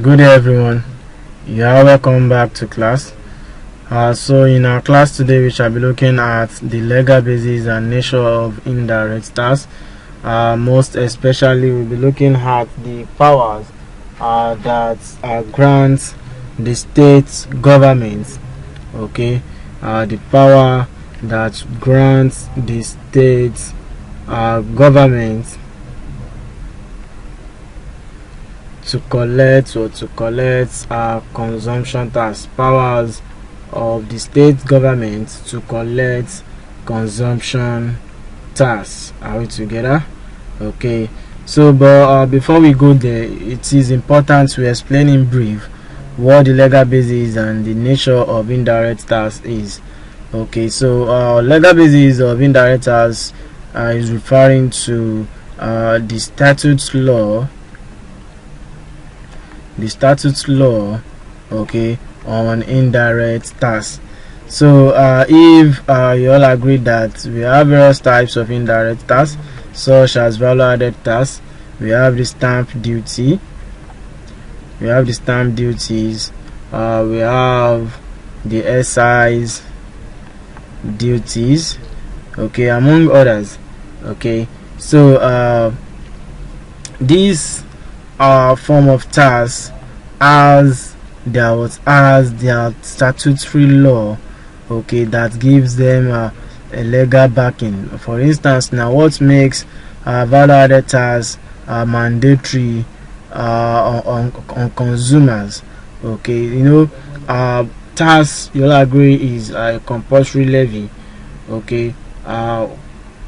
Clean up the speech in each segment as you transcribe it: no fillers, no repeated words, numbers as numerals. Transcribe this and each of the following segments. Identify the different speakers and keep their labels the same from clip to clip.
Speaker 1: Good day everyone. You are welcome back to class. So in our class today we shall be looking at the legal basis and nature of indirect tax. Most especially we'll be looking at the powers that grant the state government. Okay, the power that grants the state government to collect consumption tax. Powers of the state government to collect consumption tax. Are we together? Okay, so but before we go there, it is important to explain in brief what the legal basis and the nature of indirect tax is. Okay, so legal basis of indirect tax is referring to the statute law, okay, on indirect tax. So if you all agree that we have various types of indirect tax, such as value added tax, we have the stamp duty, we have the excise duties, okay, among others. Okay, so this form of tax as their statutory law, okay, that gives them a legal backing. For instance, now what makes value added tax mandatory on consumers? Okay, you know, tax, you'll agree, is a compulsory levy, okay,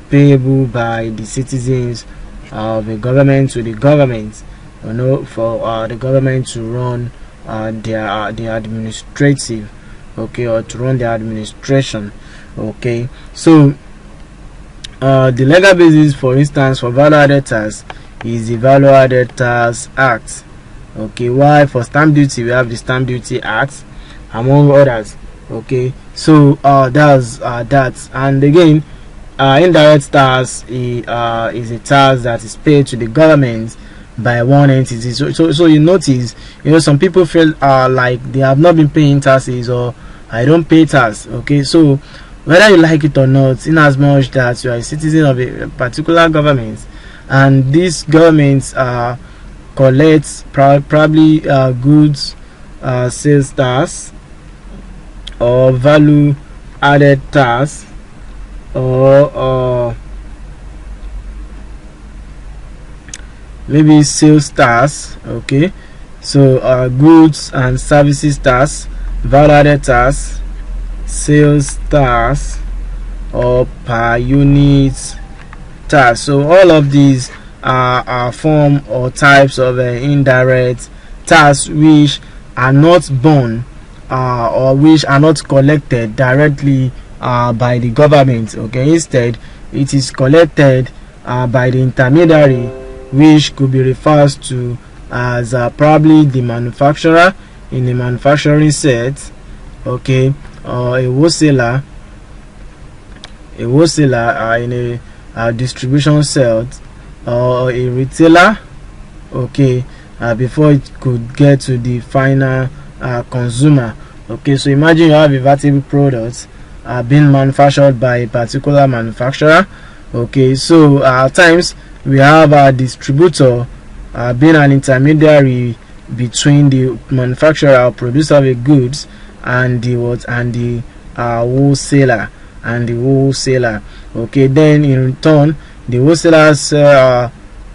Speaker 1: payable by the citizens of a government to the government, you know, for the government to run their administrative, okay, or to run their administration. Okay, so the legal basis, for instance, for value added tax is the Value Added Tax Act. Okay, while for stamp duty we have the Stamp Duty Act, among others. Okay, so that's that. And again, indirect tax is a tax that is paid to the government by one entity. So you notice, you know, some people feel like they have not been paying taxes, or I don't pay tax. Okay, so whether you like it or not, in as much that you are a citizen of a particular government, and this government collects probably goods sales tax, or value added tax, or maybe sales tax. Okay, so goods and services tax, value added tax, sales tax, or per unit tax. So all of these are form or types of indirect tax which are not borne or which are not collected directly by the government. Okay, instead it is collected by the intermediary, which could be referred to as probably the manufacturer in a manufacturing set, okay, or a wholesaler in a distribution set, or a retailer, okay, before it could get to the final consumer. Okay, so imagine you have a vertible product being manufactured by a particular manufacturer. Okay, so at times we have a distributor being an intermediary between the manufacturer or producer of the goods and the wholesaler. Okay, then in return the wholesalers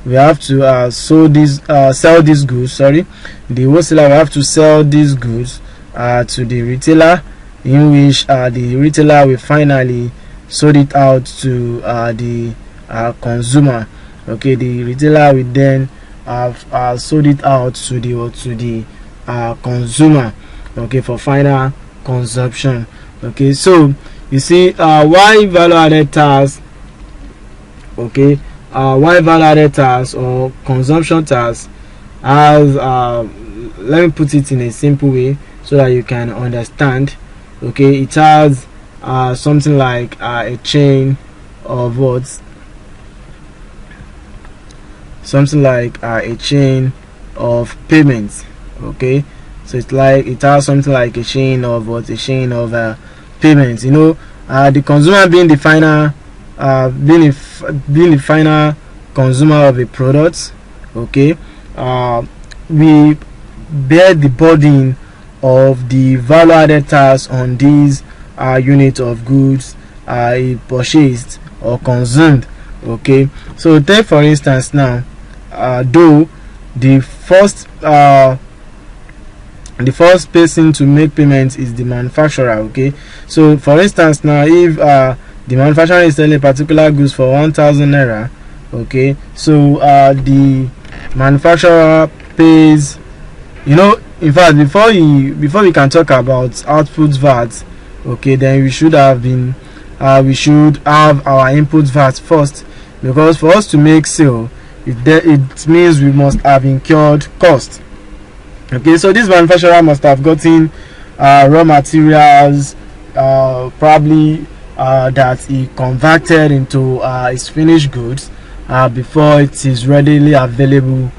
Speaker 1: we have to sell these goods. The wholesaler will have to sell these goods to the retailer, in which the retailer will finally sold it out to the consumer. Okay, the retailer will then sold it out to the consumer, okay, for final consumption. Okay, so you see why value added tax, okay, why value added tax or consumption tax has let me put it in a simple way so that you can understand. Okay, it has something like a chain of what, something like a chain of payments. Okay, so it's like it has something like a chain of payments. The consumer being the final being the final consumer of a product. Okay, we bear the burden of the value added tax on these units of goods purchased or consumed. Okay, so take for instance now, though the first person to make payments is the manufacturer. Okay, so for instance now, if the manufacturer is selling particular goods for 1,000 naira, okay, so the manufacturer pays, in fact, before we can talk about output VAT, okay, then we should have our input VAT first, because for us to make sale, it means we must have incurred cost. Okay, so this manufacturer must have gotten raw materials, probably that he converted into his finished goods before it is readily available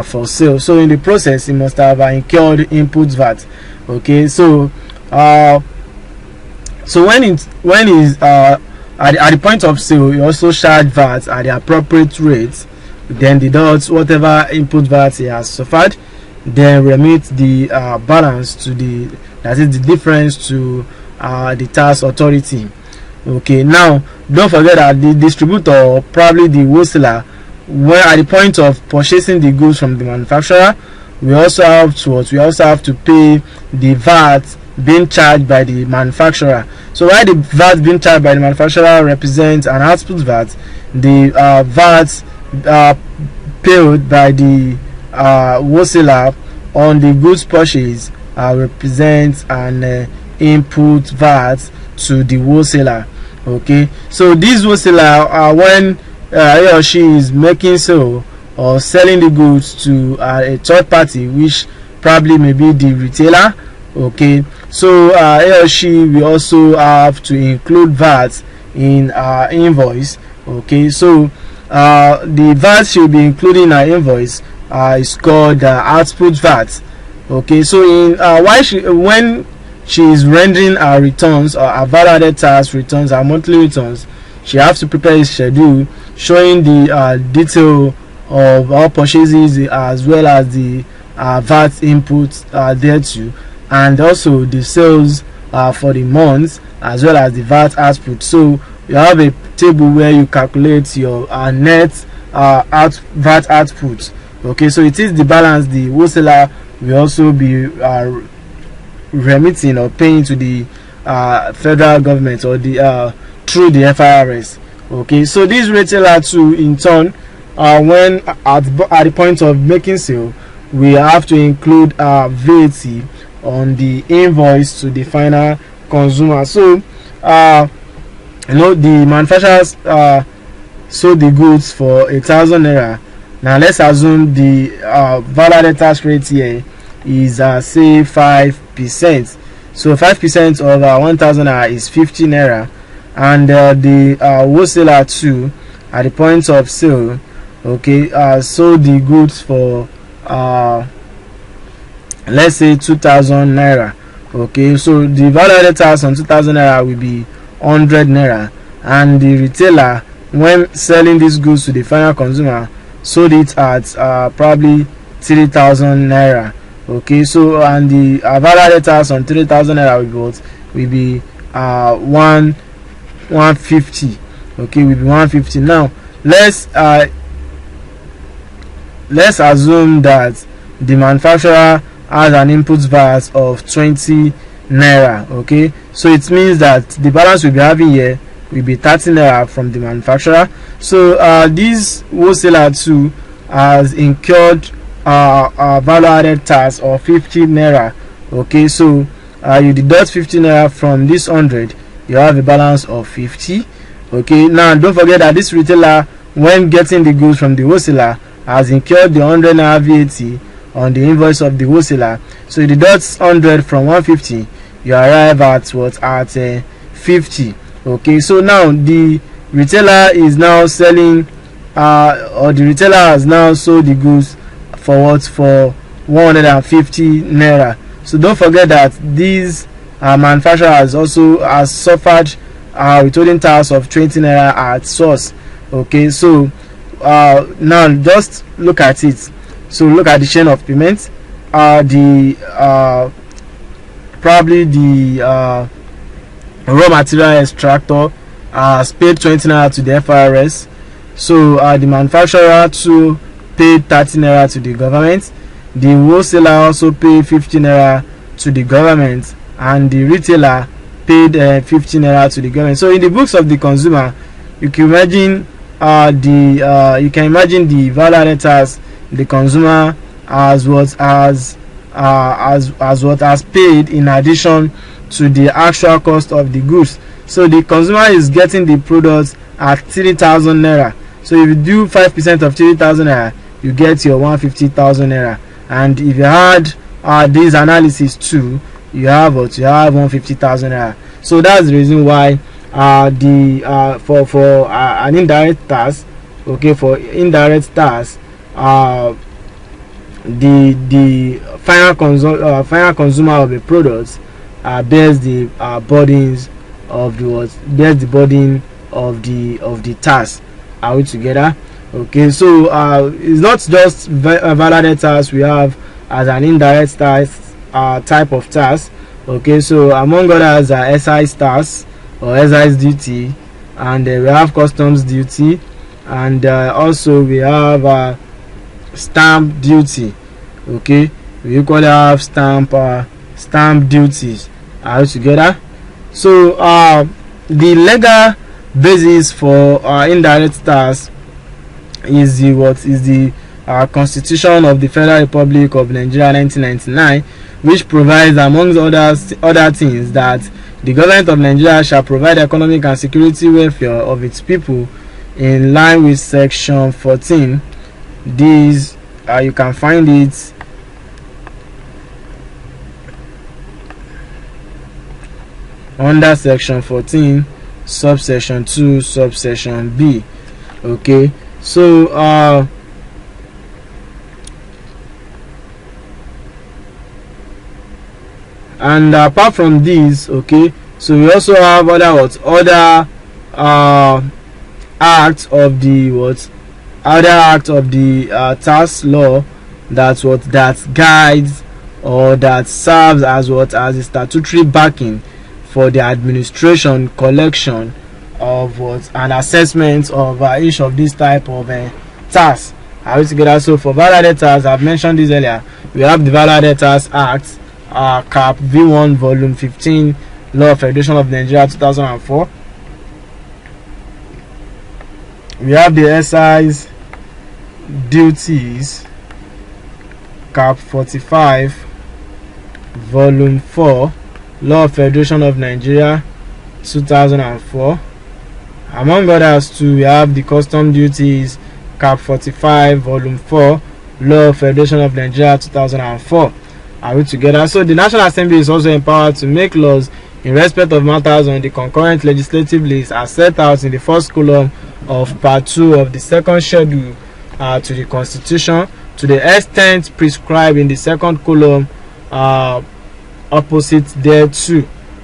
Speaker 1: for sale. So in the process, he must have incurred input VAT. Okay, so when he's at the point of sale, you also charge VAT at the appropriate rate, then deduct whatever input VAT he has suffered, then remit the balance to that is the difference to the tax authority. Okay, now don't forget that the distributor, or probably the wholesaler, when at the point of purchasing the goods from the manufacturer, we also have to pay the VAT being charged by the manufacturer. So while the VAT being charged by the manufacturer represents an output VAT, the VAT paid by the wholesaler on the goods purchase represents an input VAT to the wholesaler. Okay, so this wholesaler, when he or she is making sale or selling the goods to a third party, which probably may be the retailer, okay, so he or she will also have to include VAT in our invoice. Okay, so the VAT should be included in our invoice is called output VAT. Okay, so when she is rendering her returns, or her value-added tax returns, her monthly returns, she has to prepare a schedule showing the detail of all purchases as well as the VAT input thereto, and also the sales for the month as well as the VAT output. So you have a table where you calculate your net VAT output. Okay, so it is the balance the wholesaler will also be remitting or paying to the federal government, or the through the FIRS. Okay, so this retailer too, in turn, when at the point of making sale, we have to include VAT on the invoice to the final consumer. So the manufacturers sold the goods for 1,000 naira. Now let's assume the value-added tax rate here is say 5%. So 5% of 1,000 naira is 50 naira, and the wholesaler too, at the point of sale, okay, sold the goods for let's say 2,000 naira. Okay, so the value-added tax on 2,000 naira will be 100 naira, and the retailer, when selling these goods to the final consumer, sold it at probably 3,000 naira. Okay, so and the value-added tax on 3,000 naira will be 150. Okay, will be 150. Now let's assume that the manufacturer has an input VAT of 20 naira. Okay, so it means that the balance we'll be having here will be 30 naira from the manufacturer. So this wholesaler too has incurred value-added tax of 50 naira. Okay, so you deduct 50 naira from this 100, you have a balance of 50. Okay, now don't forget that this retailer, when getting the goods from the wholesaler, has incurred the 100 naira VAT on the invoice of the wholesaler. So you deduct 100 from 150, you arrive at what? At 50. Okay, so now the retailer is now selling or the retailer has now sold the goods for what? For 150 naira. So don't forget that these manufacturers also has suffered withholding tax of 20 naira at source. Okay, so now just look at it. So look at the chain of payment. Probably the raw material extractor has paid 20 naira to the FRS. So the manufacturer too paid 30 naira to the government. The wholesaler also paid 50 naira to the government, and the retailer paid 50 naira to the government. So in the books of the consumer, you can imagine the value added tax the consumer as what has paid in addition to the actual cost of the goods. So the consumer is getting the products at 3,000 naira. So if you do 5% of 3,000 naira, you get your 150,000 naira. And if you add this analysis too, you have 150,000 naira. So that's the reason why for an indirect tax, okay, for indirect tax, the final consumer of the products bears the burdens of the burden of the tax. Are we together? Okay, so it's not just value tax we have as an indirect tax type of tax. Okay, so among others are excise tax or excise duty, and we have customs duty, and also we have stamp duty. Okay, we equally have stamp duties. Are we together? So the legal basis for indirect tax is the Constitution of the Federal Republic of Nigeria 1999, which provides, among other things, that the government of Nigeria shall provide economic and security welfare of its people in line with Section 14. These you can find it under Section 14, subsection 2, subsection B. Okay, so and apart from these, okay, so we also have other acts of the tax law that guides or that serves as a statutory backing for the administration, collection of and assessment of each of these type of tax. Are we together? So for value tax, I've mentioned this earlier, we have the Value Tax Act, Cap V1 Volume 15, Law of Federation of Nigeria 2004. We have the excise duties, Cap 45, Volume 4, Law of Federation of Nigeria 2004. Among others too, we have the custom duties, Cap 45, Volume 4, Law of Federation of Nigeria 2004. Are we together? So the National Assembly is also empowered to make laws in respect of matters on the concurrent legislative list as set out in the first column of Part 2 of the second schedule to the Constitution, to the extent prescribed in the second column opposite thereto.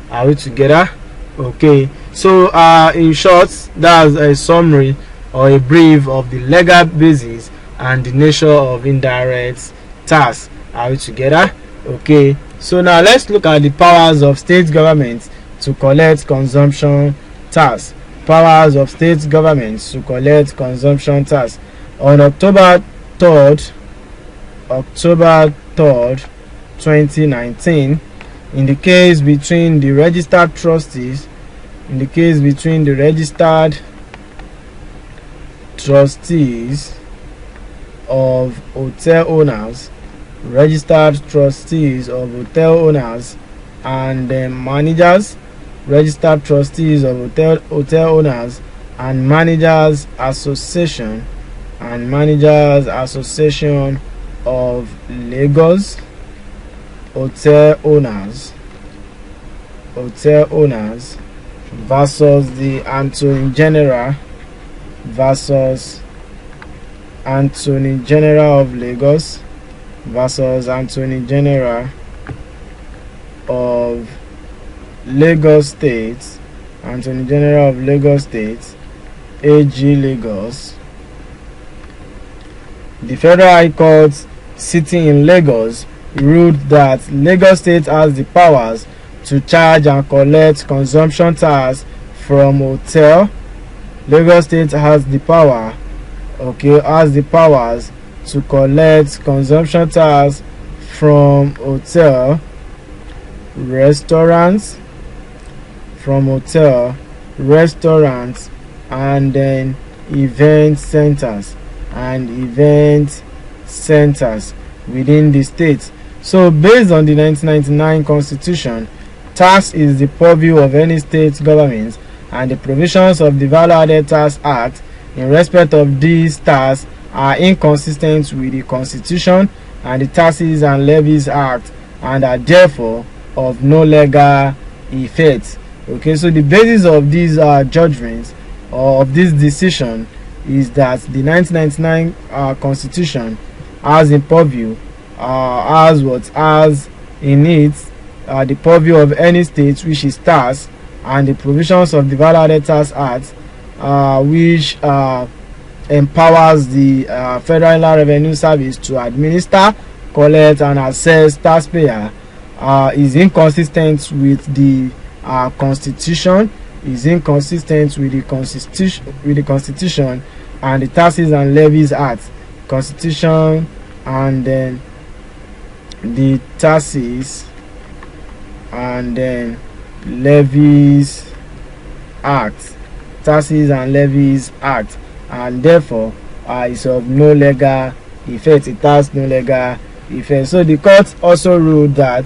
Speaker 1: Are we together? Okay, so in short, that's a summary or a brief of the legal basis and the nature of indirect tax. Are we together? Okay, so now let's look at the powers of state government to collect consumption tax. Powers of state governments to collect consumption tax. On October 3rd, 2019, in the case between the registered trustees, of hotel owners, and managers, registered trustees of hotel owners and managers association of Lagos hotel owners versus the Attorney General of Lagos versus Attorney General of Lagos State, Attorney General of Lagos State, AG Lagos. The Federal High Court sitting in Lagos ruled that Lagos State has the powers to charge and collect consumption tax from hotel. Lagos State has the power, has the powers to collect consumption tax from hotel, restaurants, and then event centers within the state. So based on the 1999 Constitution, tax is the purview of any state government, and the provisions of the Value Added Tax Act in respect of these taxes are inconsistent with the Constitution and the Taxes and Levies Act, and are therefore of no legal effect. So the basis of these judgments or of this decision is that the 1999 Constitution has in purview, has in it the purview of any state which is taxed, and the provisions of the Value Added Tax Act, which empowers the Federal Inland Revenue Service to administer, collect, and assess taxpayer, is inconsistent with the Constitution, and the Taxes and Levies Act. Constitution and then the Taxes and then Levies Act, and therefore is of no legal effect. It has no legal effect. So the court also ruled that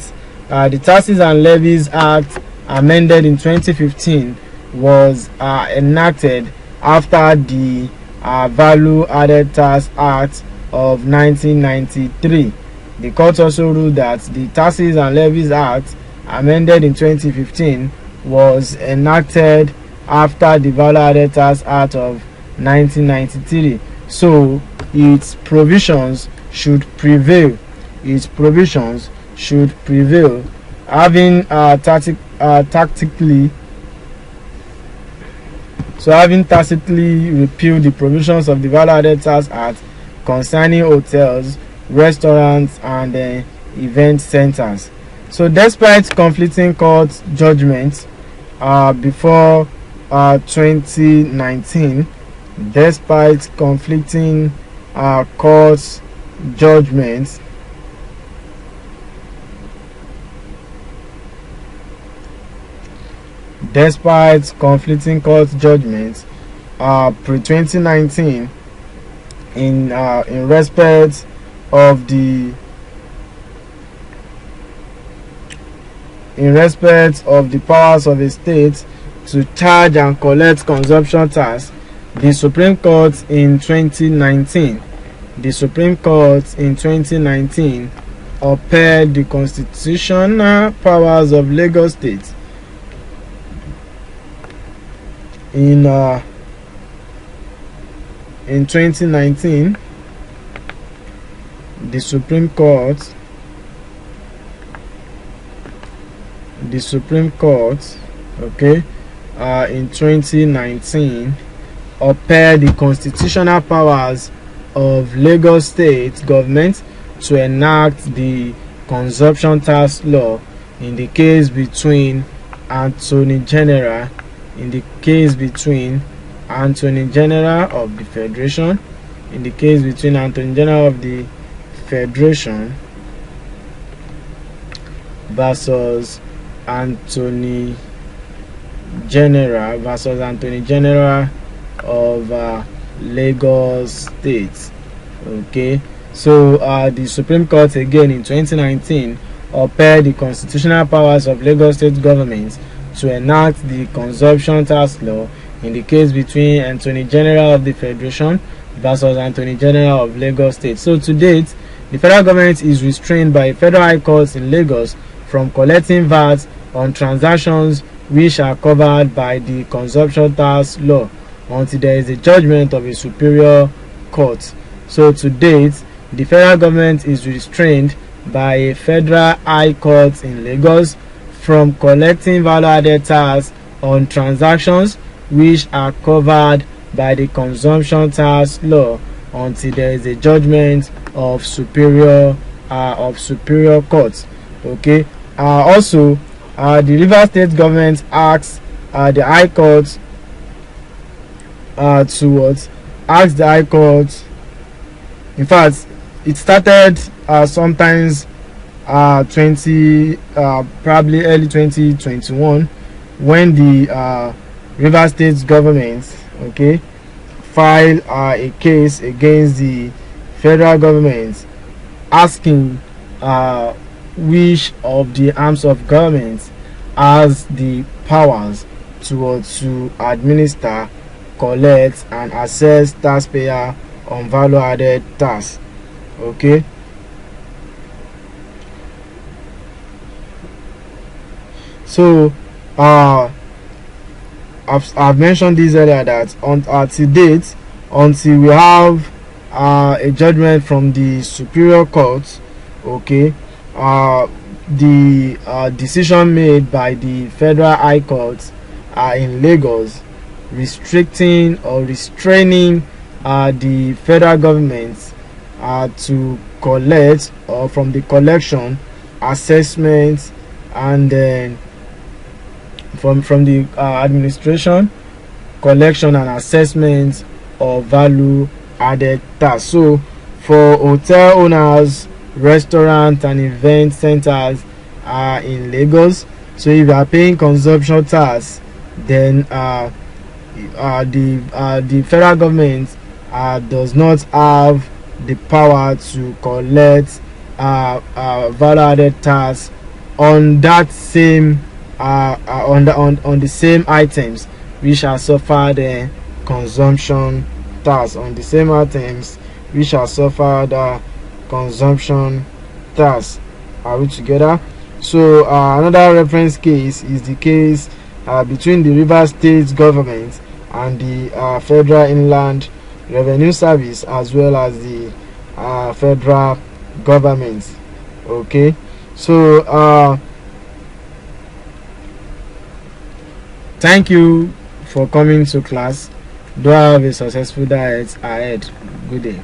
Speaker 1: the Taxes and Levies Act, amended in 2015, was enacted after the Value Added Tax Act of 1993. The court also ruled that the Taxes and Levies Act, amended in 2015, was enacted after the Value Added Tax Act of 1993. So its provisions should prevail. Having tacitly repealed the provisions of the Value Added Tax Act concerning hotels, restaurants, and event centers. So despite conflicting court judgments before 2019, despite conflicting court judgments pre-2019 in respect of the powers of a state to charge and collect consumption tax, the Supreme Court in 2019 upheld the constitutional powers of Lagos State. In 2019, the Supreme Court in 2019 upheld the constitutional powers of Lagos State government to enact the consumption tax law in the case between Attorney General of the Federation, versus Attorney General of Lagos State. So the Supreme Court again in 2019 upheld the constitutional powers of Lagos State government to enact the consumption tax law in the case between Attorney General of the Federation versus Attorney General of Lagos State. So to date, the federal government is restrained by federal high courts in Lagos from collecting VAT on transactions which are covered by the consumption tax law until there is a judgment of a superior court. So to date, the federal government is restrained by a federal high court in Lagos from collecting value-added tax on transactions which are covered by the consumption tax law until there is a judgment of superior court. Okay. Also, the Rivers State government asked the High Court asked the High Court. In fact, it started sometimes 20 probably early 2021 when the Rivers State government, okay, filed a case against the federal government asking which of the arms of government has the powers to administer, collect and assess taxpayer on value-added tax. Okay. So I've mentioned this earlier that to date, until we have a judgment from the superior court, okay, the decision made by the federal high court in Lagos restricting or restraining the federal government to collect or from the collection, assessment, and then from the administration, collection and assessment of value added tax. So for hotel owners, restaurant and event centers in Lagos, so if you are paying consumption tax, then the federal government does not have the power to collect value added tax on that same on the same items which are suffered consumption tax, on the same items which are suffered consumption tax. Are we together? So another reference case is the case between the Rivers State government and the Federal Inland Revenue Service, as well as the federal government. Okay, so thank you for coming to class. Do have a successful diet ahead. Good day.